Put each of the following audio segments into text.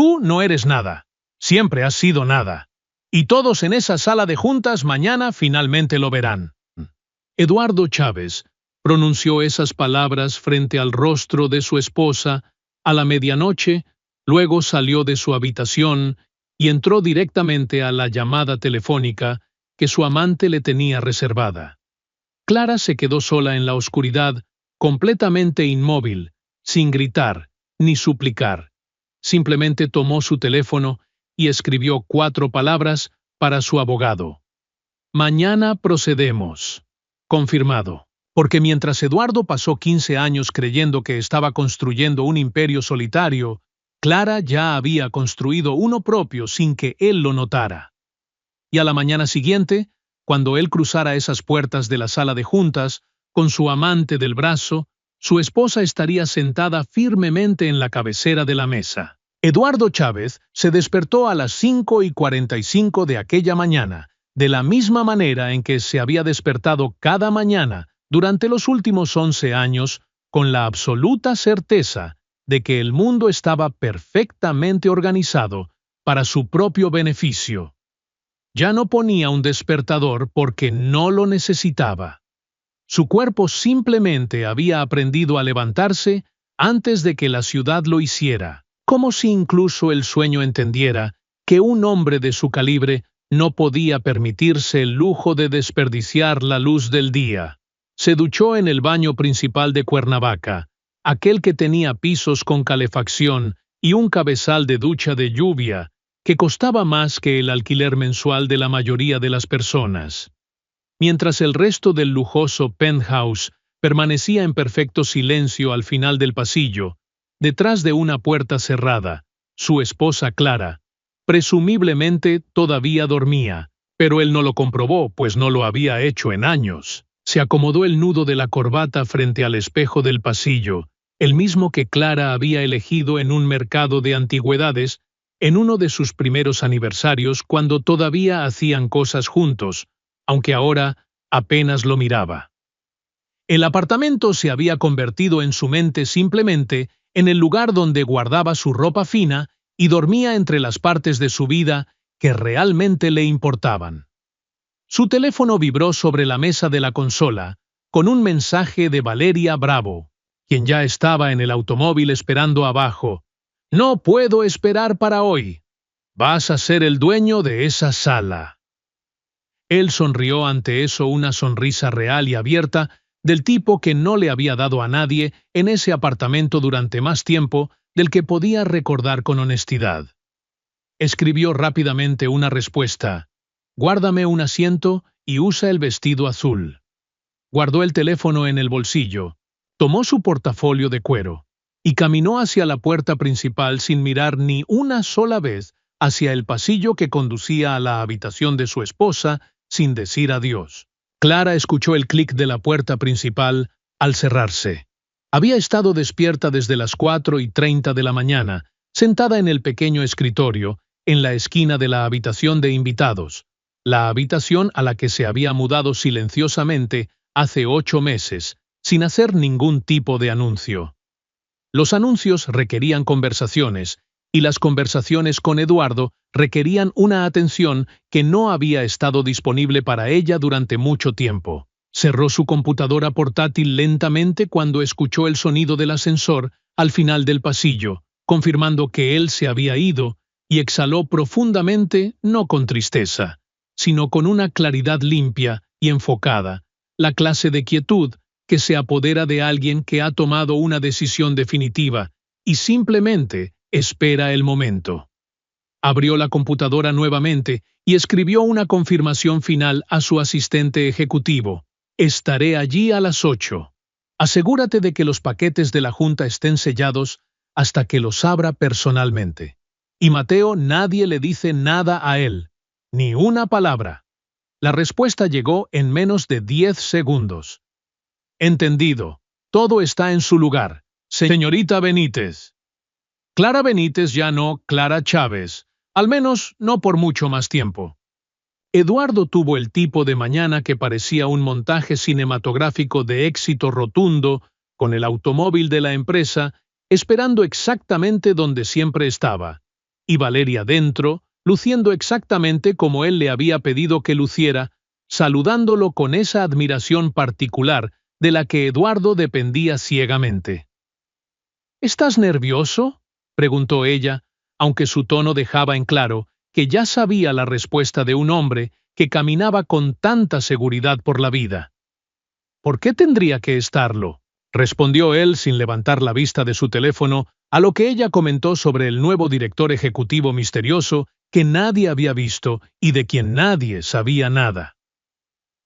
Tú no eres nada. Siempre has sido nada. Y todos en esa sala de juntas mañana finalmente lo verán. Eduardo Chávez pronunció esas palabras frente al rostro de su esposa a la medianoche, luego salió de su habitación y entró directamente a la llamada telefónica que su amante le tenía reservada. Clara se quedó sola en la oscuridad, completamente inmóvil, sin gritar ni suplicar. Simplemente tomó su teléfono y escribió 4 palabras para su abogado. Mañana procedemos. Confirmado. Porque mientras Eduardo pasó 15 años creyendo que estaba construyendo un imperio solitario, Clara ya había construido uno propio sin que él lo notara. Y a la mañana siguiente, cuando él cruzara esas puertas de la sala de juntas, con su amante del brazo, su esposa estaría sentada firmemente en la cabecera de la mesa. Eduardo Chávez se despertó a las 5:45 de aquella mañana, de la misma manera en que se había despertado cada mañana durante los últimos 11 años, con la absoluta certeza de que el mundo estaba perfectamente organizado para su propio beneficio. Ya no ponía un despertador porque no lo necesitaba. Su cuerpo simplemente había aprendido a levantarse antes de que la ciudad lo hiciera, como si incluso el sueño entendiera que un hombre de su calibre no podía permitirse el lujo de desperdiciar la luz del día. Se duchó en el baño principal de Cuernavaca, aquel que tenía pisos con calefacción y un cabezal de ducha de lluvia, que costaba más que el alquiler mensual de la mayoría de las personas. Mientras el resto del lujoso penthouse permanecía en perfecto silencio al final del pasillo, detrás de una puerta cerrada, su esposa Clara, presumiblemente todavía dormía, pero él no lo comprobó, pues no lo había hecho en años. Se acomodó el nudo de la corbata frente al espejo del pasillo, el mismo que Clara había elegido en un mercado de antigüedades, en uno de sus primeros aniversarios cuando todavía hacían cosas juntos, aunque ahora apenas lo miraba. El apartamento se había convertido en su mente simplemente en el lugar donde guardaba su ropa fina y dormía entre las partes de su vida que realmente le importaban. Su teléfono vibró sobre la mesa de la consola, con un mensaje de Valeria Bravo, quien ya estaba en el automóvil esperando abajo. «No puedo esperar para hoy. Vas a ser el dueño de esa sala». Él sonrió ante eso, una sonrisa real y abierta, del tipo que no le había dado a nadie en ese apartamento durante más tiempo del que podía recordar con honestidad. Escribió rápidamente una respuesta. «Guárdame un asiento y usa el vestido azul». Guardó el teléfono en el bolsillo, tomó su portafolio de cuero y caminó hacia la puerta principal sin mirar ni una sola vez hacia el pasillo que conducía a la habitación de su esposa sin decir adiós. Clara escuchó el clic de la puerta principal al cerrarse. Había estado despierta desde las 4:30 de la mañana, sentada en el pequeño escritorio, en la esquina de la habitación de invitados, la habitación a la que se había mudado silenciosamente hace 8 meses, sin hacer ningún tipo de anuncio. Los anuncios requerían conversaciones, y las conversaciones con Eduardo requerían una atención que no había estado disponible para ella durante mucho tiempo. Cerró su computadora portátil lentamente cuando escuchó el sonido del ascensor al final del pasillo, confirmando que él se había ido, y exhaló profundamente, no con tristeza, sino con una claridad limpia y enfocada, la clase de quietud que se apodera de alguien que ha tomado una decisión definitiva y simplemente espera el momento. Abrió la computadora nuevamente y escribió una confirmación final a su asistente ejecutivo. «Estaré allí a las 8. Asegúrate de que los paquetes de la junta estén sellados hasta que los abra personalmente. Y Mateo, nadie le dice nada a él, ni una palabra». La respuesta llegó en menos de 10 segundos. «Entendido. Todo está en su lugar, señorita Benítez». Clara Benítez, ya no Clara Chávez, al menos no por mucho más tiempo. Eduardo tuvo el tipo de mañana que parecía un montaje cinematográfico de éxito rotundo, con el automóvil de la empresa esperando exactamente donde siempre estaba, y Valeria dentro, luciendo exactamente como él le había pedido que luciera, saludándolo con esa admiración particular de la que Eduardo dependía ciegamente. ¿Estás nervioso?, preguntó ella, aunque su tono dejaba en claro que ya sabía la respuesta de un hombre que caminaba con tanta seguridad por la vida. ¿Por qué tendría que estarlo?, respondió él sin levantar la vista de su teléfono, a lo que ella comentó sobre el nuevo director ejecutivo misterioso que nadie había visto y de quien nadie sabía nada.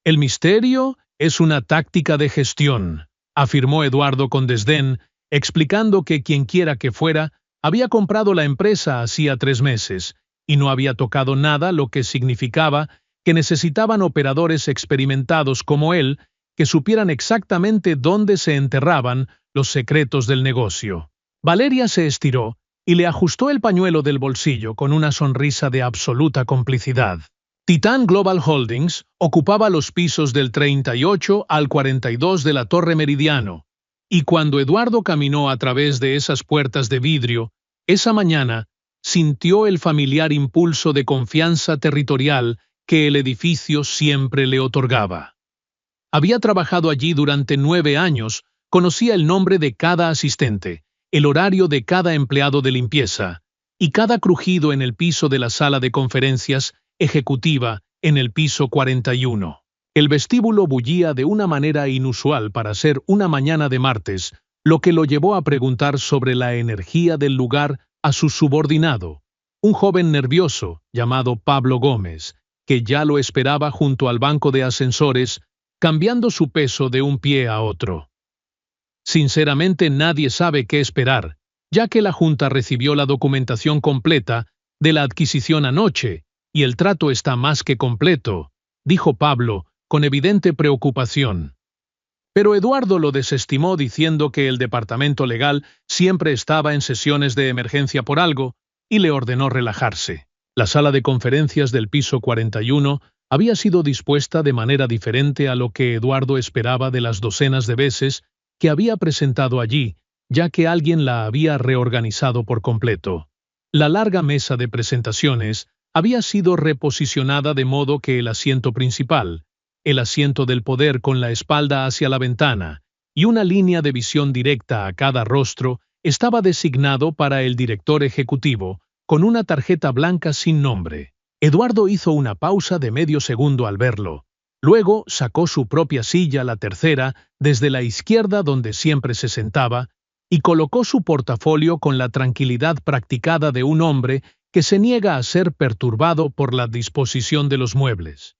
El misterio es una táctica de gestión, afirmó Eduardo con desdén, explicando que quienquiera que fuera, había comprado la empresa hacía 3 meses, y no había tocado nada, lo que significaba que necesitaban operadores experimentados como él, que supieran exactamente dónde se enterraban los secretos del negocio. Valeria se estiró y le ajustó el pañuelo del bolsillo con una sonrisa de absoluta complicidad. Titan Global Holdings ocupaba los pisos del 38 al 42 de la Torre Meridiano, y cuando Eduardo caminó a través de esas puertas de vidrio, esa mañana, sintió el familiar impulso de confianza territorial que el edificio siempre le otorgaba. Había trabajado allí durante 9 años, conocía el nombre de cada asistente, el horario de cada empleado de limpieza, y cada crujido en el piso de la sala de conferencias ejecutiva en el piso 41. El vestíbulo bullía de una manera inusual para ser una mañana de martes, lo que lo llevó a preguntar sobre la energía del lugar a su subordinado, un joven nervioso llamado Pablo Gómez, que ya lo esperaba junto al banco de ascensores, cambiando su peso de un pie a otro. Sinceramente nadie sabe qué esperar, ya que la Junta recibió la documentación completa de la adquisición anoche, y el trato está más que completo, dijo Pablo, con evidente preocupación. Pero Eduardo lo desestimó diciendo que el departamento legal siempre estaba en sesiones de emergencia por algo, y le ordenó relajarse. La sala de conferencias del piso 41 había sido dispuesta de manera diferente a lo que Eduardo esperaba de las docenas de veces que había presentado allí, ya que alguien la había reorganizado por completo. La larga mesa de presentaciones había sido reposicionada de modo que el asiento principal, el asiento del poder con la espalda hacia la ventana y una línea de visión directa a cada rostro, estaba designado para el director ejecutivo, con una tarjeta blanca sin nombre. Eduardo hizo una pausa de medio segundo al verlo. Luego sacó su propia silla, la tercera, desde la izquierda donde siempre se sentaba, y colocó su portafolio con la tranquilidad practicada de un hombre que se niega a ser perturbado por la disposición de los muebles.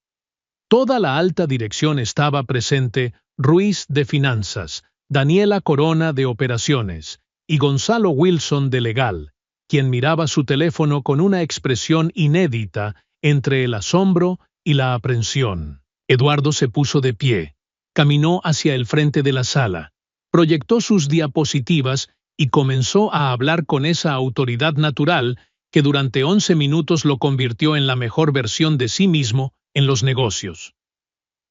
Toda la alta dirección estaba presente: Ruiz de Finanzas, Daniela Corona de Operaciones y Gonzalo Wilson de Legal, quien miraba su teléfono con una expresión inédita entre el asombro y la aprensión. Eduardo se puso de pie, caminó hacia el frente de la sala, proyectó sus diapositivas y comenzó a hablar con esa autoridad natural que durante 11 minutos lo convirtió en la mejor versión de sí mismo en los negocios.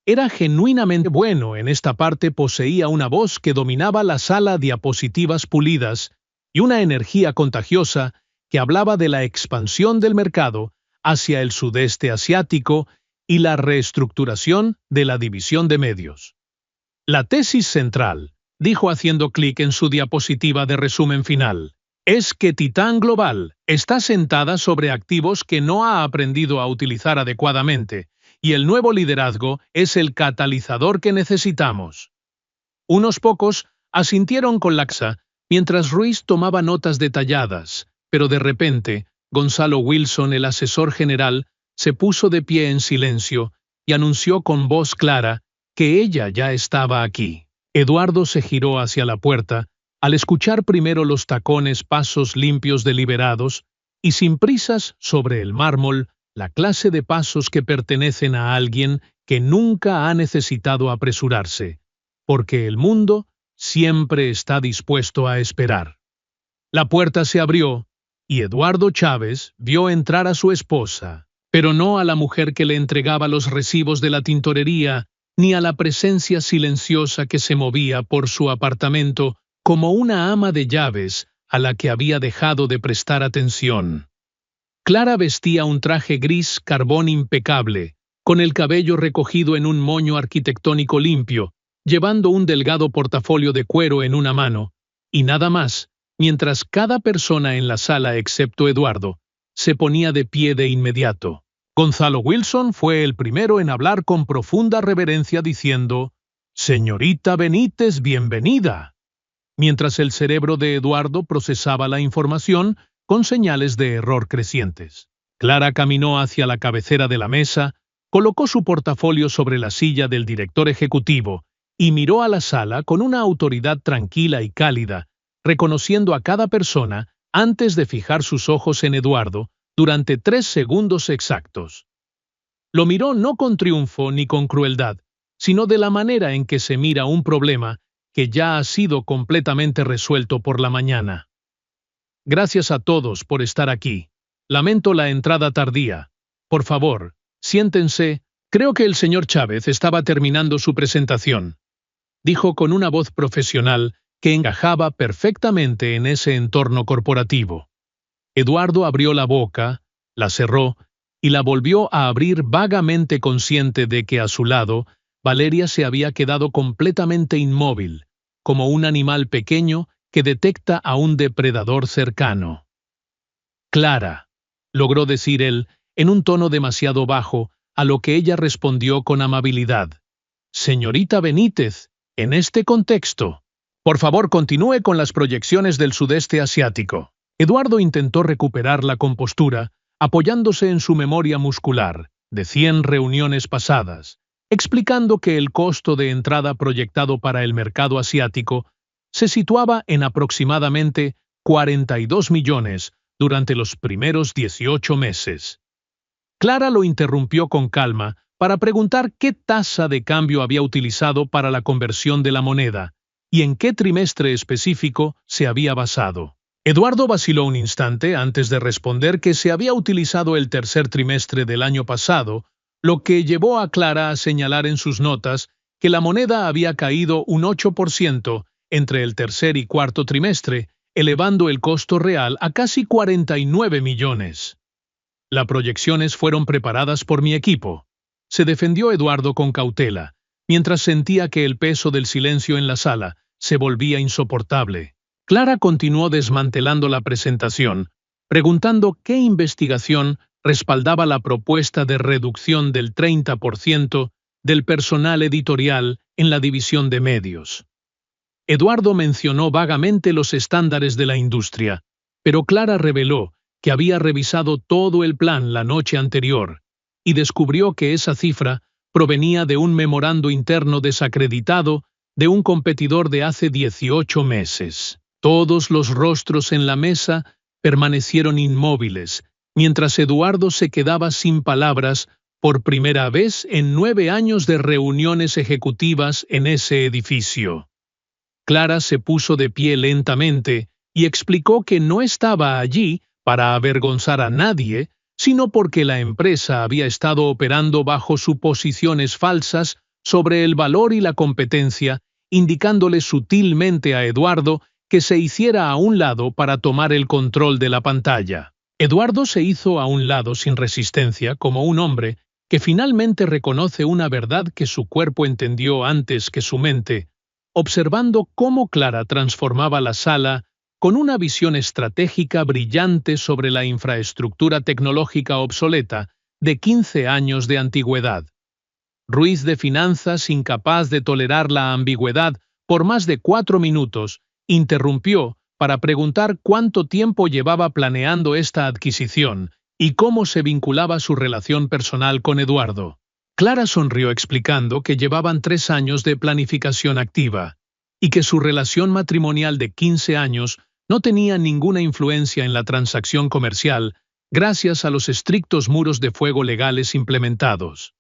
Era genuinamente bueno en esta parte, poseía una voz que dominaba la sala, diapositivas pulidas y una energía contagiosa que hablaba de la expansión del mercado hacia el sudeste asiático y la reestructuración de la división de medios. La tesis central, dijo haciendo clic en su diapositiva de resumen final, es que Titan Global está sentada sobre activos que no ha aprendido a utilizar adecuadamente, y el nuevo liderazgo es el catalizador que necesitamos. Unos pocos asintieron con laxa, mientras Ruiz tomaba notas detalladas, pero de repente, Gonzalo Wilson, el asesor general, se puso de pie en silencio y anunció con voz clara que ella ya estaba aquí. Eduardo se giró hacia la puerta, al escuchar primero los tacones, pasos limpios, deliberados y sin prisas sobre el mármol, la clase de pasos que pertenecen a alguien que nunca ha necesitado apresurarse, porque el mundo siempre está dispuesto a esperar. La puerta se abrió y Eduardo Chávez vio entrar a su esposa, pero no a la mujer que le entregaba los recibos de la tintorería, ni a la presencia silenciosa que se movía por su apartamento como una ama de llaves a la que había dejado de prestar atención. Clara vestía un traje gris carbón impecable, con el cabello recogido en un moño arquitectónico limpio, llevando un delgado portafolio de cuero en una mano, y nada más, mientras cada persona en la sala excepto Eduardo, se ponía de pie de inmediato. Gonzalo Wilson fue el primero en hablar con profunda reverencia diciendo: «Señorita Benítez, bienvenida», mientras el cerebro de Eduardo procesaba la información con señales de error crecientes. Clara caminó hacia la cabecera de la mesa, colocó su portafolio sobre la silla del director ejecutivo y miró a la sala con una autoridad tranquila y cálida, reconociendo a cada persona antes de fijar sus ojos en Eduardo durante 3 segundos exactos. Lo miró no con triunfo ni con crueldad, sino de la manera en que se mira un problema que ya ha sido completamente resuelto por la mañana. «Gracias a todos por estar aquí. Lamento la entrada tardía. Por favor, siéntense. Creo que el señor Chávez estaba terminando su presentación», dijo con una voz profesional que encajaba perfectamente en ese entorno corporativo. Eduardo abrió la boca, la cerró y la volvió a abrir vagamente consciente de que a su lado Valeria se había quedado completamente inmóvil, como un animal pequeño que detecta a un depredador cercano. «Clara», logró decir él en un tono demasiado bajo, a lo que ella respondió con amabilidad. «Señorita Benítez, en este contexto, por favor continúe con las proyecciones del sudeste asiático». Eduardo intentó recuperar la compostura, apoyándose en su memoria muscular de 100 reuniones pasadas, explicando que el costo de entrada proyectado para el mercado asiático se situaba en aproximadamente 42 millones durante los primeros 18 meses. Clara lo interrumpió con calma para preguntar qué tasa de cambio había utilizado para la conversión de la moneda y en qué trimestre específico se había basado. Eduardo vaciló un instante antes de responder que se había utilizado el tercer trimestre del año pasado, lo que llevó a Clara a señalar en sus notas que la moneda había caído un 8% entre el tercer y cuarto trimestre, elevando el costo real a casi 49 millones. «Las proyecciones fueron preparadas por mi equipo», se defendió Eduardo con cautela, mientras sentía que el peso del silencio en la sala se volvía insoportable. Clara continuó desmantelando la presentación, preguntando qué investigación respaldaba la propuesta de reducción del 30% del personal editorial en la división de medios. Eduardo mencionó vagamente los estándares de la industria, pero Clara reveló que había revisado todo el plan la noche anterior y descubrió que esa cifra provenía de un memorando interno desacreditado de un competidor de hace 18 meses. Todos los rostros en la mesa permanecieron inmóviles, mientras Eduardo se quedaba sin palabras por primera vez en 9 años de reuniones ejecutivas en ese edificio. Clara se puso de pie lentamente y explicó que no estaba allí para avergonzar a nadie, sino porque la empresa había estado operando bajo suposiciones falsas sobre el valor y la competencia, indicándole sutilmente a Eduardo que se hiciera a un lado para tomar el control de la pantalla. Eduardo se hizo a un lado sin resistencia, como un hombre que finalmente reconoce una verdad que su cuerpo entendió antes que su mente, observando cómo Clara transformaba la sala con una visión estratégica brillante sobre la infraestructura tecnológica obsoleta de 15 años de antigüedad. Ruiz de finanzas, incapaz de tolerar la ambigüedad por más de 4 minutos, interrumpió para preguntar cuánto tiempo llevaba planeando esta adquisición y cómo se vinculaba su relación personal con Eduardo. Clara sonrió explicando que llevaban 3 años de planificación activa y que su relación matrimonial de 15 años no tenía ninguna influencia en la transacción comercial gracias a los estrictos muros de fuego legales implementados.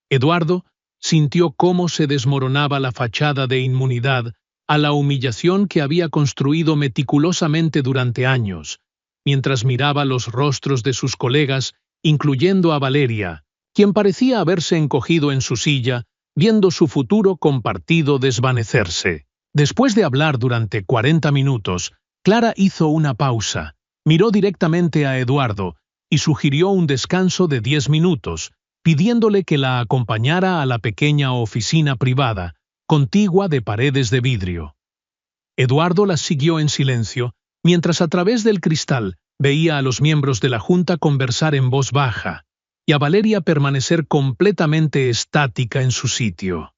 Eduardo sintió cómo se desmoronaba la fachada de inmunidad a la humillación que había construido meticulosamente durante años, mientras miraba los rostros de sus colegas, incluyendo a Valeria, quien parecía haberse encogido en su silla, viendo su futuro compartido desvanecerse. Después de hablar durante 40 minutos, Clara hizo una pausa, miró directamente a Eduardo y sugirió un descanso de 10 minutos, pidiéndole que la acompañara a la pequeña oficina privada, contigua de paredes de vidrio. Eduardo las siguió en silencio, mientras a través del cristal veía a los miembros de la junta conversar en voz baja y a Valeria permanecer completamente estática en su sitio.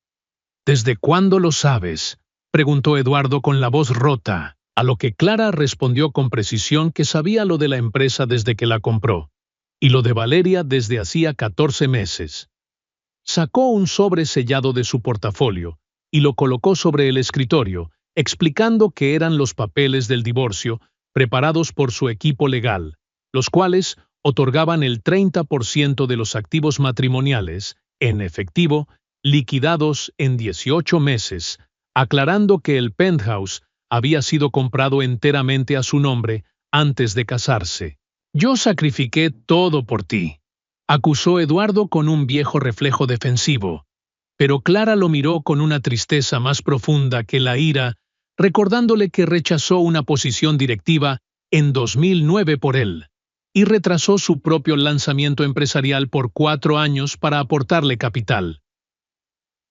¿Desde cuándo lo sabes?, preguntó Eduardo con la voz rota, a lo que Clara respondió con precisión que sabía lo de la empresa desde que la compró, y lo de Valeria desde hacía 14 meses. Sacó un sobre sellado de su portafolio y lo colocó sobre el escritorio, explicando que eran los papeles del divorcio preparados por su equipo legal, los cuales otorgaban el 30% de los activos matrimoniales, en efectivo, liquidados en 18 meses, aclarando que el penthouse había sido comprado enteramente a su nombre antes de casarse. «Yo sacrifiqué todo por ti», acusó Eduardo con un viejo reflejo defensivo, pero Clara lo miró con una tristeza más profunda que la ira, recordándole que rechazó una posición directiva en 2009 por él, y retrasó su propio lanzamiento empresarial por 4 años para aportarle capital.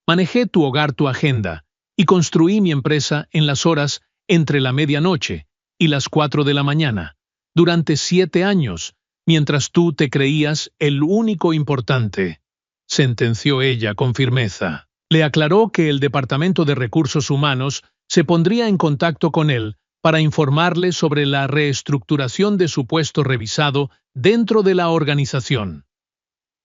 «Manejé tu hogar, tu agenda, y construí mi empresa en las horas entre la medianoche y las 4 de la mañana, durante 7 años, mientras tú te creías el único importante», sentenció ella con firmeza. Le aclaró que el Departamento de Recursos Humanos se pondría en contacto con él para informarle sobre la reestructuración de su puesto revisado dentro de la organización.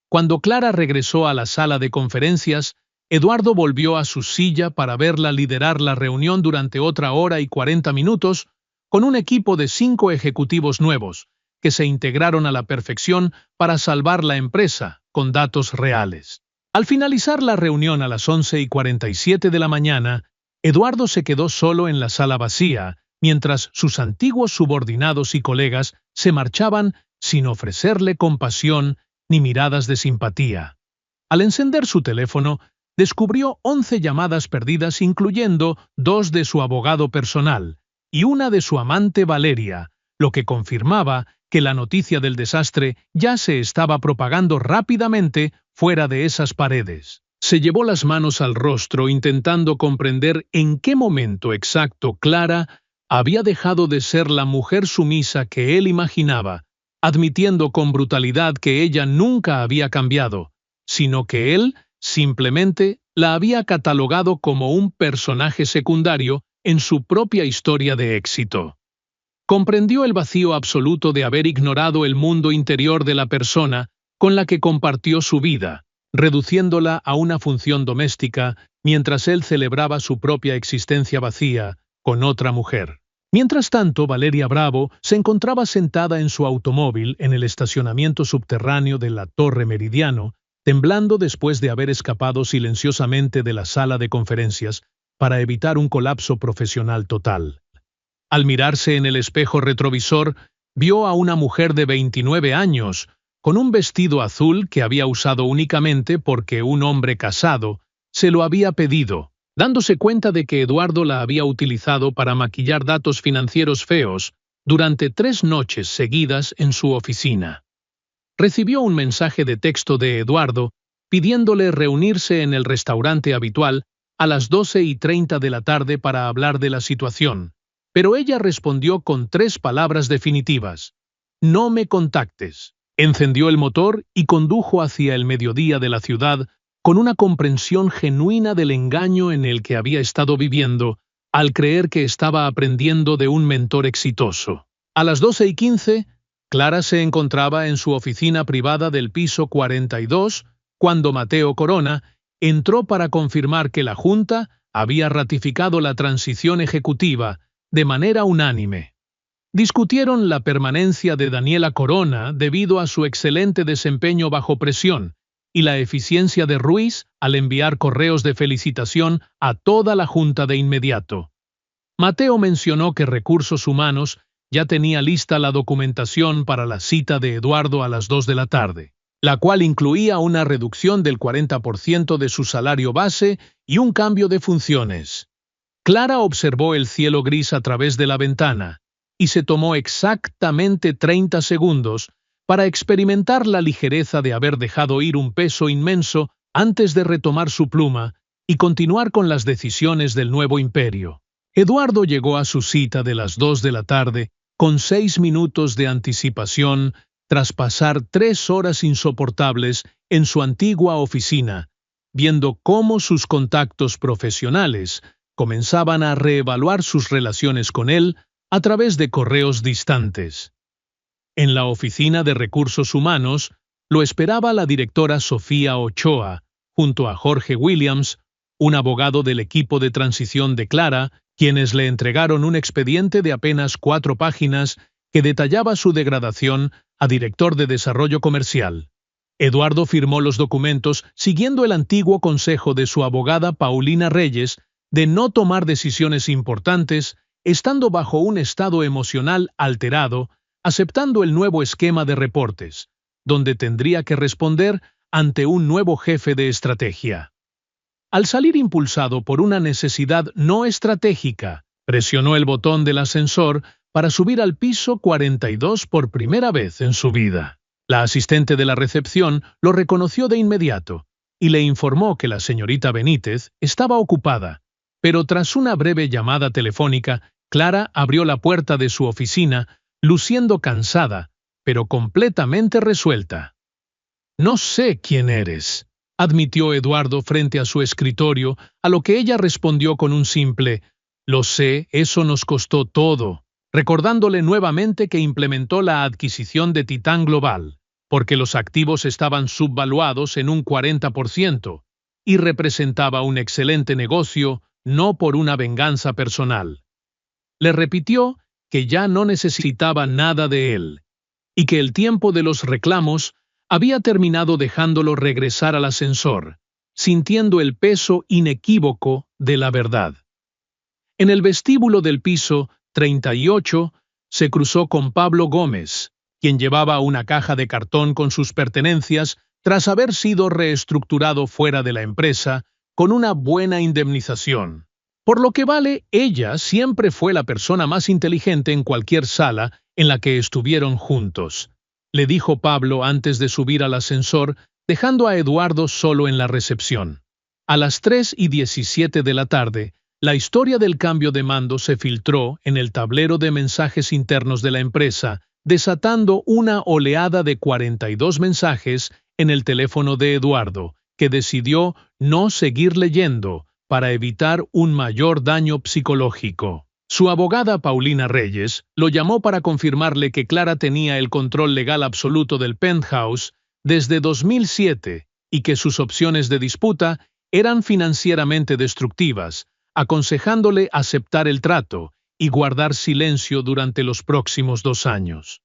Cuando Clara regresó a la sala de conferencias, Eduardo volvió a su silla para verla liderar la reunión durante otra hora y 40 minutos con un equipo de 5 ejecutivos nuevos, que se integraron a la perfección para salvar la empresa con datos reales. Al finalizar la reunión a las 11:47 de la mañana, Eduardo se quedó solo en la sala vacía, mientras sus antiguos subordinados y colegas se marchaban sin ofrecerle compasión ni miradas de simpatía. Al encender su teléfono, descubrió 11 llamadas perdidas, incluyendo 2 de su abogado personal y una de su amante Valeria, lo que confirmaba que la noticia del desastre ya se estaba propagando rápidamente fuera de esas paredes. Se llevó las manos al rostro intentando comprender en qué momento exacto Clara había dejado de ser la mujer sumisa que él imaginaba, admitiendo con brutalidad que ella nunca había cambiado, sino que él simplemente la había catalogado como un personaje secundario en su propia historia de éxito. Comprendió el vacío absoluto de haber ignorado el mundo interior de la persona con la que compartió su vida, reduciéndola a una función doméstica mientras él celebraba su propia existencia vacía con otra mujer. Mientras tanto, Valeria Bravo se encontraba sentada en su automóvil en el estacionamiento subterráneo de la Torre Meridiano, temblando después de haber escapado silenciosamente de la sala de conferencias para evitar un colapso profesional total. Al mirarse en el espejo retrovisor, vio a una mujer de 29 años, con un vestido azul que había usado únicamente porque un hombre casado se lo había pedido, dándose cuenta de que Eduardo la había utilizado para maquillar datos financieros feos durante 3 noches seguidas en su oficina. Recibió un mensaje de texto de Eduardo pidiéndole reunirse en el restaurante habitual a las 12:30 de la tarde para hablar de la situación, pero ella respondió con 3 palabras definitivas: «No me contactes». Encendió el motor y condujo hacia el mediodía de la ciudad con una comprensión genuina del engaño en el que había estado viviendo, al creer que estaba aprendiendo de un mentor exitoso. A las 12:15, Clara se encontraba en su oficina privada del piso 42 cuando Mateo Corona entró para confirmar que la Junta había ratificado la transición ejecutiva de manera unánime. Discutieron la permanencia de Daniela Corona debido a su excelente desempeño bajo presión y la eficiencia de Ruiz al enviar correos de felicitación a toda la Junta de inmediato. Mateo mencionó que Recursos Humanos ya tenía lista la documentación para la cita de Eduardo a las 2 de la tarde, la cual incluía una reducción del 40% de su salario base y un cambio de funciones. Clara observó el cielo gris a través de la ventana y se tomó exactamente 30 segundos para experimentar la ligereza de haber dejado ir un peso inmenso antes de retomar su pluma y continuar con las decisiones del nuevo imperio. Eduardo llegó a su cita de las 2 de la tarde con 6 minutos de anticipación tras pasar 3 horas insoportables en su antigua oficina, viendo cómo sus contactos profesionales comenzaban a reevaluar sus relaciones con él a través de correos distantes. En la oficina de recursos humanos lo esperaba la directora Sofía Ochoa, junto a Jorge Williams, un abogado del equipo de transición de Clara, quienes le entregaron un expediente de apenas 4 páginas que detallaba su degradación a director de desarrollo comercial. Eduardo firmó los documentos siguiendo el antiguo consejo de su abogada Paulina Reyes de no tomar decisiones importantes estando bajo un estado emocional alterado, aceptando el nuevo esquema de reportes, donde tendría que responder ante un nuevo jefe de estrategia. Al salir impulsado por una necesidad no estratégica, presionó el botón del ascensor para subir al piso 42 por primera vez en su vida. La asistente de la recepción lo reconoció de inmediato y le informó que la señorita Benítez estaba ocupada, pero tras una breve llamada telefónica, Clara abrió la puerta de su oficina, luciendo cansada, pero completamente resuelta. «No sé quién eres», admitió Eduardo frente a su escritorio, a lo que ella respondió con un simple «Lo sé, eso nos costó todo», recordándole nuevamente que implementó la adquisición de Titán Global, porque los activos estaban subvaluados en un 40% y representaba un excelente negocio, no por una venganza personal. Le repitió que ya no necesitaba nada de él, y que el tiempo de los reclamos había terminado dejándolo regresar al ascensor, sintiendo el peso inequívoco de la verdad. En el vestíbulo del piso 38 se cruzó con Pablo Gómez, quien llevaba una caja de cartón con sus pertenencias tras haber sido reestructurado fuera de la empresa con una buena indemnización. Por lo que vale, ella siempre fue la persona más inteligente en cualquier sala en la que estuvieron juntos, le dijo Pablo antes de subir al ascensor, dejando a Eduardo solo en la recepción. A las 3:17 de la tarde, la historia del cambio de mando se filtró en el tablero de mensajes internos de la empresa, desatando una oleada de 42 mensajes en el teléfono de Eduardo, que decidió no seguir leyendo para evitar un mayor daño psicológico. Su abogada Paulina Reyes lo llamó para confirmarle que Clara tenía el control legal absoluto del penthouse desde 2007 y que sus opciones de disputa eran financieramente destructivas, aconsejándole aceptar el trato y guardar silencio durante los próximos 2 años.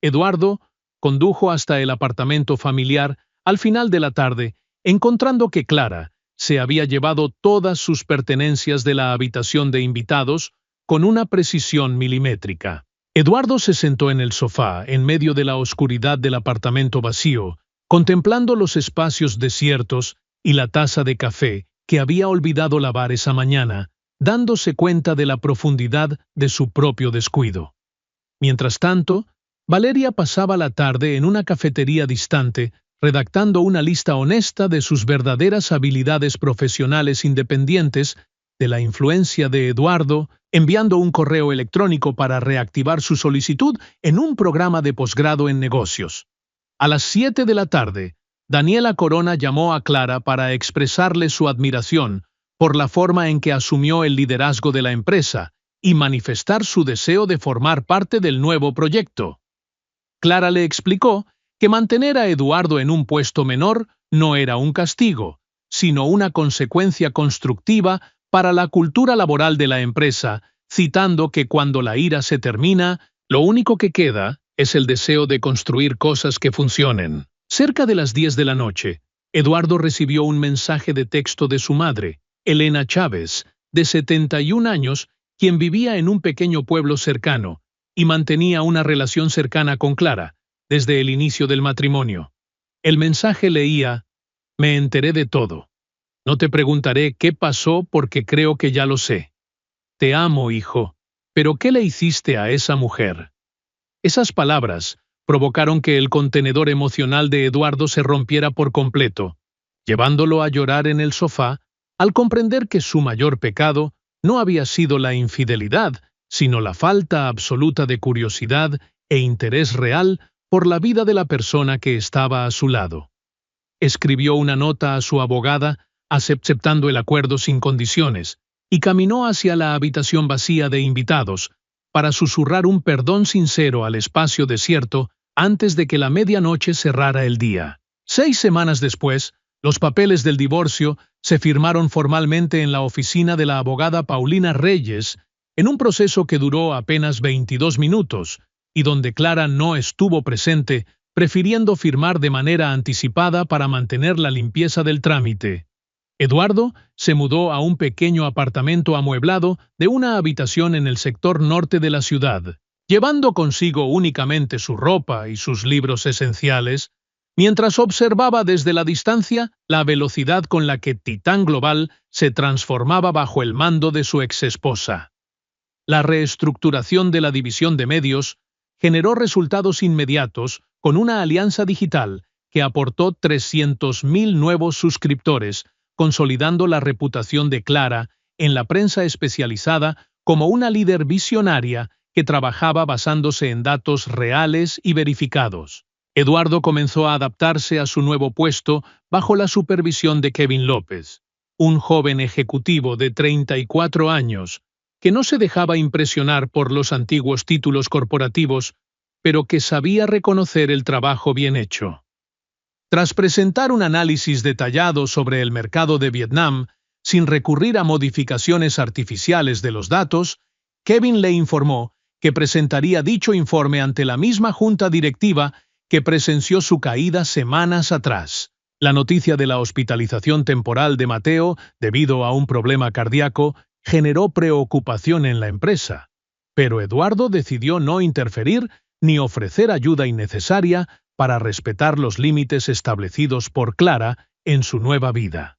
Eduardo condujo hasta el apartamento familiar al final de la tarde, encontrando que Clara se había llevado todas sus pertenencias de la habitación de invitados con una precisión milimétrica. Eduardo se sentó en el sofá en medio de la oscuridad del apartamento vacío, contemplando los espacios desiertos y la taza de café que había olvidado lavar esa mañana, dándose cuenta de la profundidad de su propio descuido. Mientras tanto, Valeria pasaba la tarde en una cafetería distante, redactando una lista honesta de sus verdaderas habilidades profesionales independientes, de la influencia de Eduardo, enviando un correo electrónico para reactivar su solicitud en un programa de posgrado en negocios. A las 7 de la tarde, Daniela Corona llamó a Clara para expresarle su admiración por la forma en que asumió el liderazgo de la empresa y manifestar su deseo de formar parte del nuevo proyecto. Clara le explicó que mantener a Eduardo en un puesto menor no era un castigo, sino una consecuencia constructiva para la cultura laboral de la empresa, citando que cuando la ira se termina, lo único que queda es el deseo de construir cosas que funcionen. Cerca de las 10 de la noche, Eduardo recibió un mensaje de texto de su madre, Elena Chávez, de 71 años, quien vivía en un pequeño pueblo cercano y mantenía una relación cercana con Clara desde el inicio del matrimonio. El mensaje leía: «Me enteré de todo. No te preguntaré qué pasó porque creo que ya lo sé. Te amo, hijo, pero ¿qué le hiciste a esa mujer?». Esas palabras provocaron que el contenedor emocional de Eduardo se rompiera por completo, llevándolo a llorar en el sofá al comprender que su mayor pecado no había sido la infidelidad, sino la falta absoluta de curiosidad e interés real por la vida de la persona que estaba a su lado. Escribió una nota a su abogada, aceptando el acuerdo sin condiciones, y caminó hacia la habitación vacía de invitados, para susurrar un perdón sincero al espacio desierto antes de que la medianoche cerrara el día. 6 semanas después, los papeles del divorcio se firmaron formalmente en la oficina de la abogada Paulina Reyes, en un proceso que duró apenas 22 minutos, y donde Clara no estuvo presente, prefiriendo firmar de manera anticipada para mantener la limpieza del trámite. Eduardo se mudó a un pequeño apartamento amueblado de una habitación en el sector norte de la ciudad, llevando consigo únicamente su ropa y sus libros esenciales, mientras observaba desde la distancia la velocidad con la que Titán Global se transformaba bajo el mando de su exesposa. La reestructuración de la división de medios generó resultados inmediatos con una alianza digital que aportó 300.000 nuevos suscriptores, consolidando la reputación de Clara en la prensa especializada como una líder visionaria que trabajaba basándose en datos reales y verificados. Eduardo comenzó a adaptarse a su nuevo puesto bajo la supervisión de Kevin López, un joven ejecutivo de 34 años, que no se dejaba impresionar por los antiguos títulos corporativos, pero que sabía reconocer el trabajo bien hecho. Tras presentar un análisis detallado sobre el mercado de Vietnam, sin recurrir a modificaciones artificiales de los datos, Kevin le informó que presentaría dicho informe ante la misma junta directiva que presenció su caída semanas atrás. La noticia de la hospitalización temporal de Mateo, debido a un problema cardíaco, generó preocupación en la empresa, pero Eduardo decidió no interferir ni ofrecer ayuda innecesaria para respetar los límites establecidos por Clara en su nueva vida.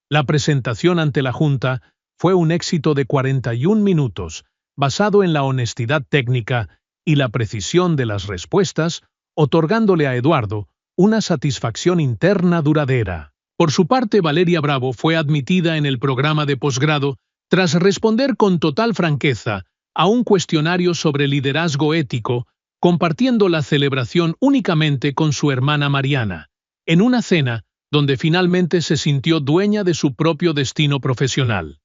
La presentación ante la Junta fue un éxito de 41 minutos, basado en la honestidad técnica y la precisión de las respuestas, otorgándole a Eduardo una satisfacción interna duradera. Por su parte, Valeria Bravo fue admitida en el programa de posgrado tras responder con total franqueza a un cuestionario sobre liderazgo ético, compartiendo la celebración únicamente con su hermana Mariana, en una cena donde finalmente se sintió dueña de su propio destino profesional.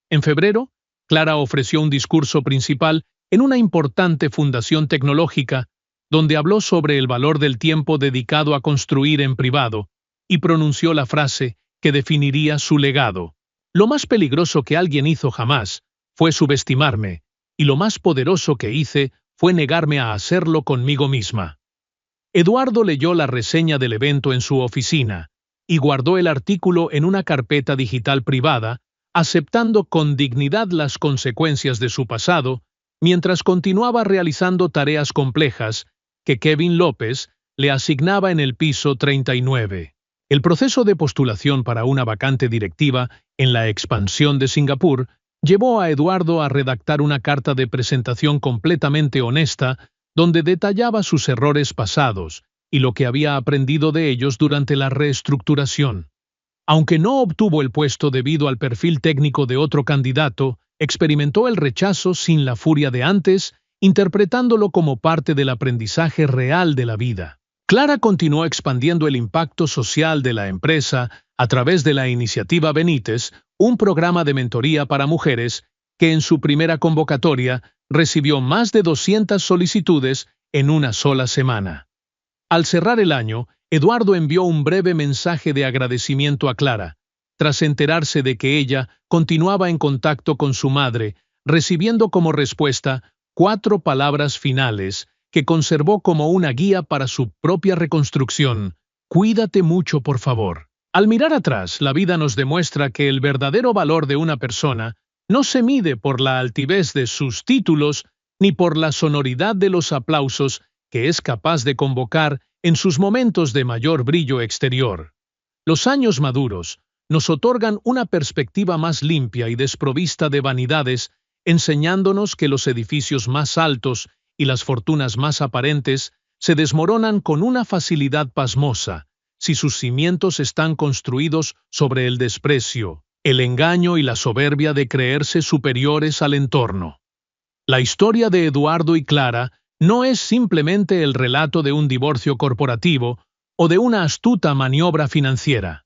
En febrero, Clara ofreció un discurso principal en una importante fundación tecnológica, donde habló sobre el valor del tiempo dedicado a construir en privado, y pronunció la frase que definiría su legado. Lo más peligroso que alguien hizo jamás fue subestimarme, y lo más poderoso que hice fue negarme a hacerlo conmigo misma. Eduardo leyó la reseña del evento en su oficina y guardó el artículo en una carpeta digital privada, aceptando con dignidad las consecuencias de su pasado, mientras continuaba realizando tareas complejas que Kevin López le asignaba en el piso 39. El proceso de postulación para una vacante directiva en la expansión de Singapur llevó a Eduardo a redactar una carta de presentación completamente honesta, donde detallaba sus errores pasados y lo que había aprendido de ellos durante la reestructuración. Aunque no obtuvo el puesto debido al perfil técnico de otro candidato, experimentó el rechazo sin la furia de antes, interpretándolo como parte del aprendizaje real de la vida. Clara continuó expandiendo el impacto social de la empresa a través de la iniciativa Benítez, un programa de mentoría para mujeres que en su primera convocatoria recibió más de 200 solicitudes en una sola semana. Al cerrar el año, Eduardo envió un breve mensaje de agradecimiento a Clara, tras enterarse de que ella continuaba en contacto con su madre, recibiendo como respuesta 4 palabras finales que conservó como una guía para su propia reconstrucción: cuídate mucho, por favor. Al mirar atrás, la vida nos demuestra que el verdadero valor de una persona no se mide por la altivez de sus títulos ni por la sonoridad de los aplausos que es capaz de convocar en sus momentos de mayor brillo exterior. Los años maduros nos otorgan una perspectiva más limpia y desprovista de vanidades, enseñándonos que los edificios más altos y las fortunas más aparentes se desmoronan con una facilidad pasmosa si sus cimientos están construidos sobre el desprecio, el engaño y la soberbia de creerse superiores al entorno. La historia de Eduardo y Clara no es simplemente el relato de un divorcio corporativo o de una astuta maniobra financiera.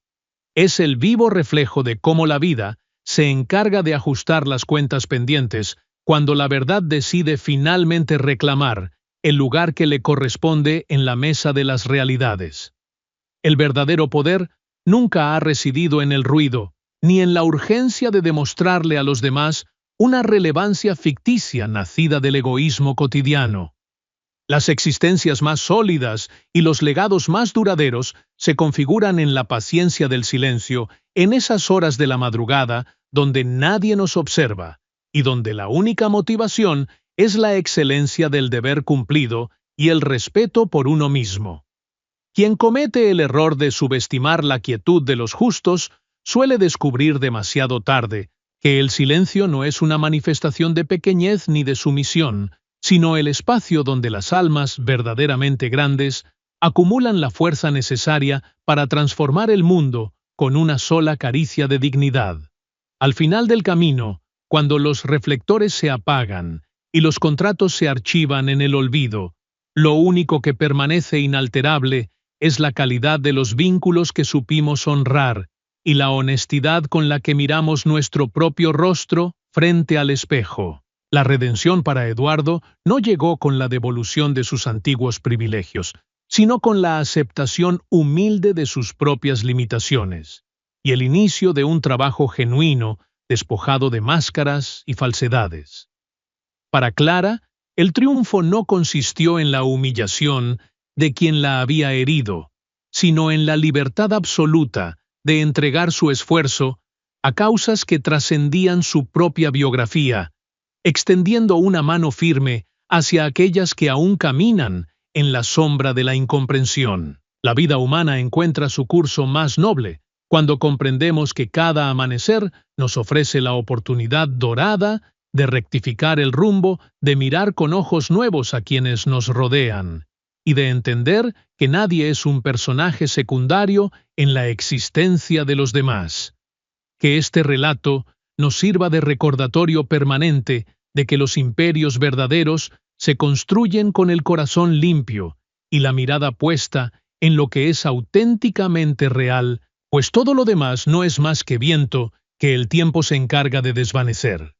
Es el vivo reflejo de cómo la vida se encarga de ajustar las cuentas pendientes cuando la verdad decide finalmente reclamar el lugar que le corresponde en la mesa de las realidades. El verdadero poder nunca ha residido en el ruido, ni en la urgencia de demostrarle a los demás una relevancia ficticia nacida del egoísmo cotidiano. Las existencias más sólidas y los legados más duraderos se configuran en la paciencia del silencio, en esas horas de la madrugada donde nadie nos observa y donde la única motivación es la excelencia del deber cumplido y el respeto por uno mismo. Quien comete el error de subestimar la quietud de los justos suele descubrir demasiado tarde que el silencio no es una manifestación de pequeñez ni de sumisión, sino el espacio donde las almas verdaderamente grandes acumulan la fuerza necesaria para transformar el mundo con una sola caricia de dignidad. Al final del camino, cuando los reflectores se apagan y los contratos se archivan en el olvido, lo único que permanece inalterable es la calidad de los vínculos que supimos honrar y la honestidad con la que miramos nuestro propio rostro frente al espejo. La redención para Eduardo no llegó con la devolución de sus antiguos privilegios, sino con la aceptación humilde de sus propias limitaciones, y el inicio de un trabajo genuino, despojado de máscaras y falsedades. Para Clara, el triunfo no consistió en la humillación de quien la había herido, sino en la libertad absoluta de entregar su esfuerzo a causas que trascendían su propia biografía, extendiendo una mano firme hacia aquellas que aún caminan en la sombra de la incomprensión. La vida humana encuentra su curso más noble cuando comprendemos que cada amanecer nos ofrece la oportunidad dorada de rectificar el rumbo, de mirar con ojos nuevos a quienes nos rodean y de entender que nadie es un personaje secundario en la existencia de los demás. Que este relato nos sirva de recordatorio permanente de que los imperios verdaderos se construyen con el corazón limpio y la mirada puesta en lo que es auténticamente real, pues todo lo demás no es más que viento que el tiempo se encarga de desvanecer.